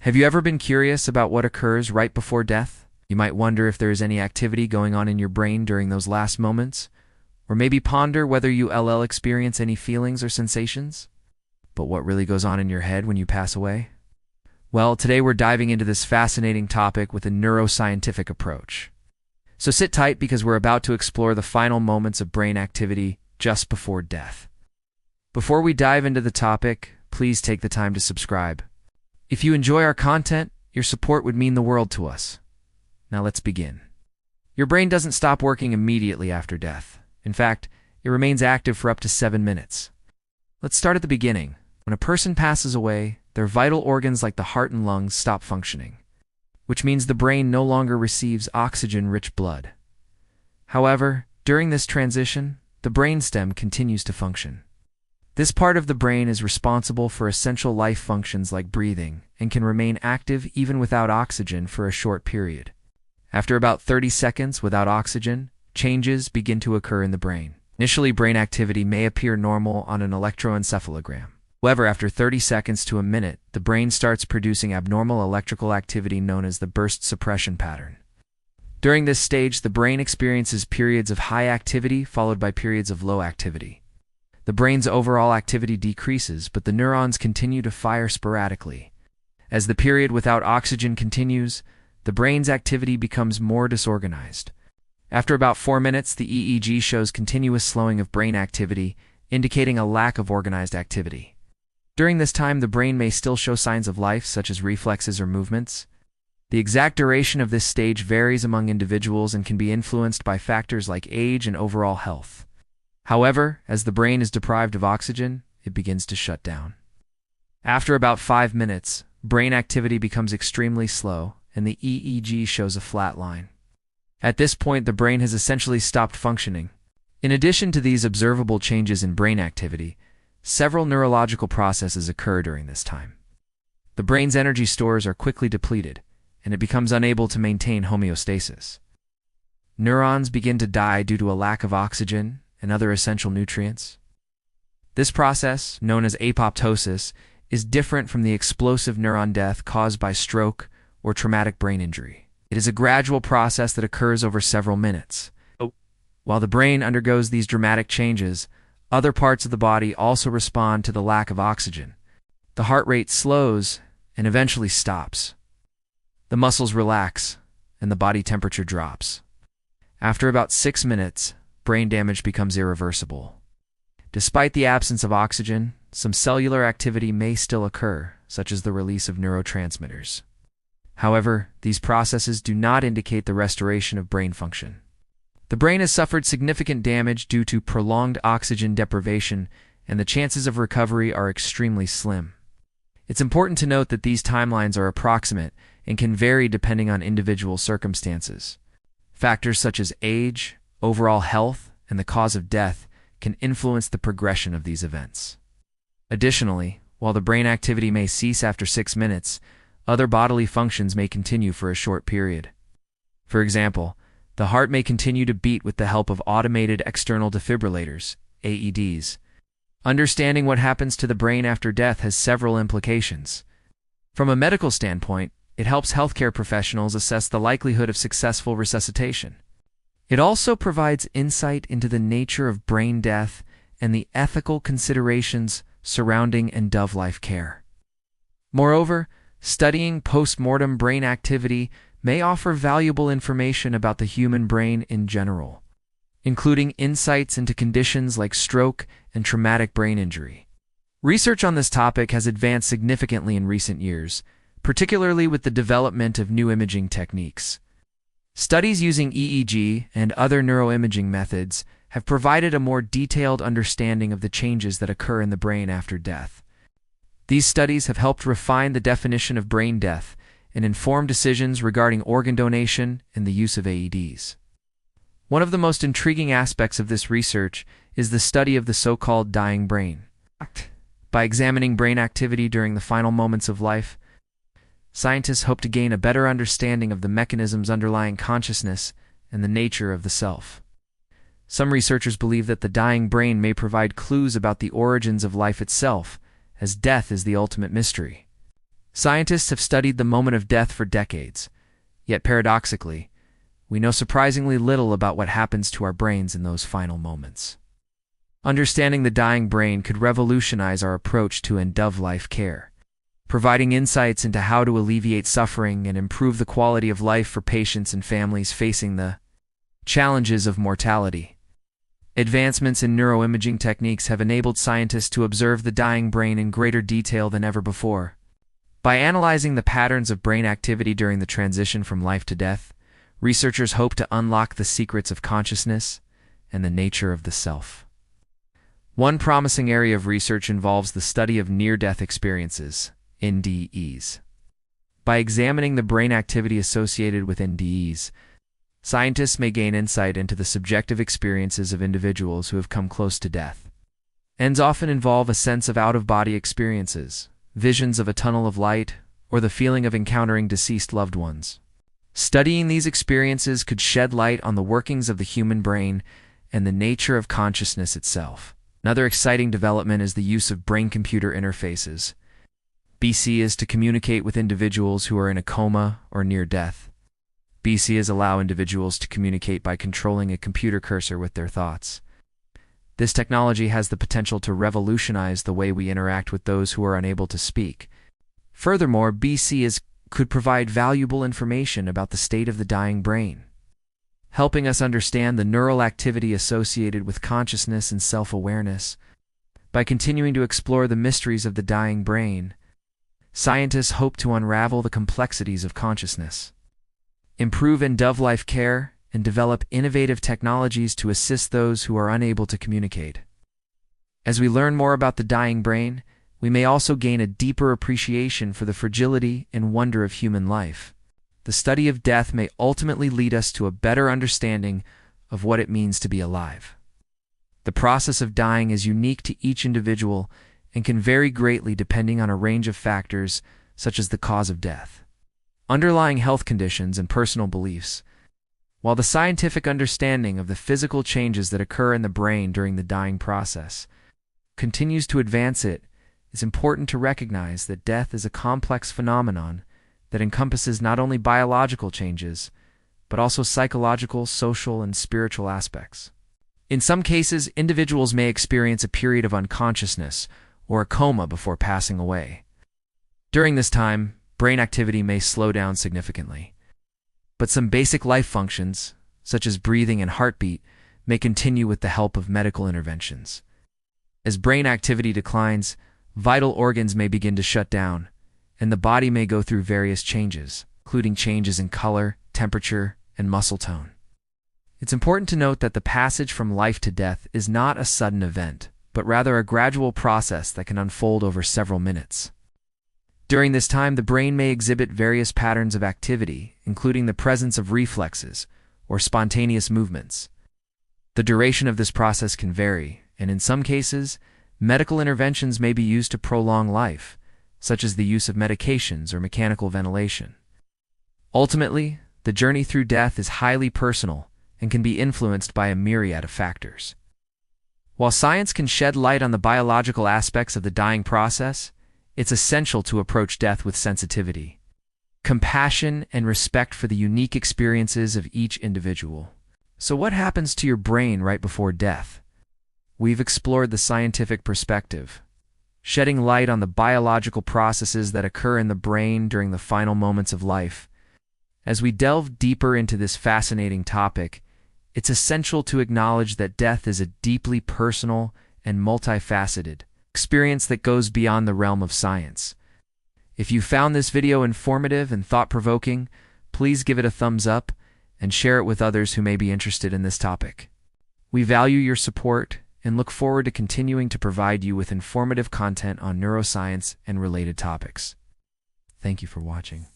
Have you ever been curious about what occurs right before death? You might wonder if there is any activity going on in your brain during those last moments, or maybe ponder whether you experience any feelings or sensations. But what really goes on in your head when you pass away? Well, today we're diving into this fascinating topic with a neuroscientific approach. So sit tight because we're about to explore the final moments of brain activity just before death. Before we dive into the topic, please take the time to subscribe. If you enjoy our content, your support would mean the world to us. Now let's begin. Your brain doesn't stop working immediately after death. In fact, it remains active for up to 7 minutes. Let's start at the beginning. When a person passes away, their vital organs like the heart and lungs stop functioning, which means the brain no longer receives oxygen-rich blood. However, during this transition, the brainstem continues to function. This part of the brain is responsible for essential life functions like breathing and can remain active even without oxygen for a short period. After about 30 seconds without oxygen, changes begin to occur in the brain. Initially, brain activity may appear normal on an electroencephalogram. However, after 30 seconds to a minute, the brain starts producing abnormal electrical activity known as the burst suppression pattern. During this stage, the brain experiences periods of high activity followed by periods of low activity. The brain's overall activity decreases, but the neurons continue to fire sporadically. As the period without oxygen continues, the brain's activity becomes more disorganized. After about 4 minutes, the EEG shows continuous slowing of brain activity, indicating a lack of organized activity. During this time, the brain may still show signs of life, such as reflexes or movements. The exact duration of this stage varies among individuals and can be influenced by factors like age and overall health. However, as the brain is deprived of oxygen, it begins to shut down. After about 5 minutes, brain activity becomes extremely slow, and the EEG shows a flat line. At this point, the brain has essentially stopped functioning. In addition to these observable changes in brain activity, several neurological processes occur during this time. The brain's energy stores are quickly depleted, and it becomes unable to maintain homeostasis. Neurons begin to die due to a lack of oxygen and other essential nutrients. This process, known as apoptosis, is different from the explosive neuron death caused by stroke or traumatic brain injury. It is a gradual process that occurs over several minutes. While the brain undergoes these dramatic changes, other parts of the body also respond to the lack of oxygen. The heart rate slows and eventually stops. The muscles relax, and the body temperature drops. After about 6 minutes, brain damage becomes irreversible. Despite the absence of oxygen, some cellular activity may still occur, such as the release of neurotransmitters. However, these processes do not indicate the restoration of brain function. The brain has suffered significant damage due to prolonged oxygen deprivation, and the chances of recovery are extremely slim. It's important to note that these timelines are approximate and can vary depending on individual circumstances. Factors such as age, overall health, and the cause of death can influence the progression of these events. Additionally, while the brain activity may cease after 6 minutes, other bodily functions may continue for a short period. For example, the heart may continue to beat with the help of automated external defibrillators, AEDs. Understanding what happens to the brain after death has several implications. From a medical standpoint, it helps healthcare professionals assess the likelihood of successful resuscitation. It also provides insight into the nature of brain death and the ethical considerations surrounding end-of-life care. Moreover, studying post-mortem brain activity may offer valuable information about the human brain in general, including insights into conditions like stroke and traumatic brain injury. Research on this topic has advanced significantly in recent years, particularly with the development of new imaging techniques. Studies using EEG and other neuroimaging methods have provided a more detailed understanding of the changes that occur in the brain after death. These studies have helped refine the definition of brain death and inform decisions regarding organ donation and the use of AEDs. One of the most intriguing aspects of this research is the study of the so-called dying brain. By examining brain activity during the final moments of life, scientists hope to gain a better understanding of the mechanisms underlying consciousness and the nature of the self. Some researchers believe that the dying brain may provide clues about the origins of life itself, as death is the ultimate mystery. Scientists have studied the moment of death for decades, yet paradoxically, we know surprisingly little about what happens to our brains in those final moments. Understanding the dying brain could revolutionize our approach to end-of-life care, providing insights into how to alleviate suffering and improve the quality of life for patients and families facing the challenges of mortality. Advancements in neuroimaging techniques have enabled scientists to observe the dying brain in greater detail than ever before. By analyzing the patterns of brain activity during the transition from life to death, researchers hope to unlock the secrets of consciousness and the nature of the self. One promising area of research involves the study of near-death experiences, NDEs. By examining the brain activity associated with NDEs, scientists may gain insight into the subjective experiences of individuals who have come close to death. NDEs often involve a sense of out-of-body experiences, visions of a tunnel of light, or the feeling of encountering deceased loved ones. Studying these experiences could shed light on the workings of the human brain and the nature of consciousness itself. Another exciting development is the use of brain-computer interfaces. BCAs to communicate with individuals who are in a coma or near death. BCAs allow individuals to communicate by controlling a computer cursor with their thoughts. This technology has the potential to revolutionize the way we interact with those who are unable to speak. Furthermore, BCAs could provide valuable information about the state of the dying brain, helping us understand the neural activity associated with consciousness and self-awareness. By continuing to explore the mysteries of the dying brain, scientists hope to unravel the complexities of consciousness, improve end-of-life care, and develop innovative technologies to assist those who are unable to communicate. As we learn more about the dying brain, we may also gain a deeper appreciation for the fragility and wonder of human life. The study of death may ultimately lead us to a better understanding of what it means to be alive. The process of dying is unique to each individual and can vary greatly depending on a range of factors such as the cause of death, underlying health conditions, and personal beliefs. While the scientific understanding of the physical changes that occur in the brain during the dying process continues to advance, it is important to recognize that death is a complex phenomenon that encompasses not only biological changes, but also psychological, social, and spiritual aspects. In some cases, individuals may experience a period of unconsciousness or a coma before passing away. During this time, brain activity may slow down significantly, but some basic life functions, such as breathing and heartbeat, may continue with the help of medical interventions. As brain activity declines, vital organs may begin to shut down, and the body may go through various changes, including changes in color, temperature, and muscle tone. It's important to note that the passage from life to death is not a sudden event, but rather a gradual process that can unfold over several minutes. During this time, the brain may exhibit various patterns of activity, including the presence of reflexes or spontaneous movements. The duration of this process can vary, and in some cases, medical interventions may be used to prolong life, such as the use of medications or mechanical ventilation. Ultimately, the journey through death is highly personal and can be influenced by a myriad of factors. While science can shed light on the biological aspects of the dying process, it's essential to approach death with sensitivity, compassion, and respect for the unique experiences of each individual. So what happens to your brain right before death? We've explored the scientific perspective, shedding light on the biological processes that occur in the brain during the final moments of life. As we delve deeper into this fascinating topic, it's essential to acknowledge that death is a deeply personal and multifaceted experience that goes beyond the realm of science. If you found this video informative and thought-provoking, please give it a thumbs up and share it with others who may be interested in this topic. We value your support and look forward to continuing to provide you with informative content on neuroscience and related topics. Thank you for watching.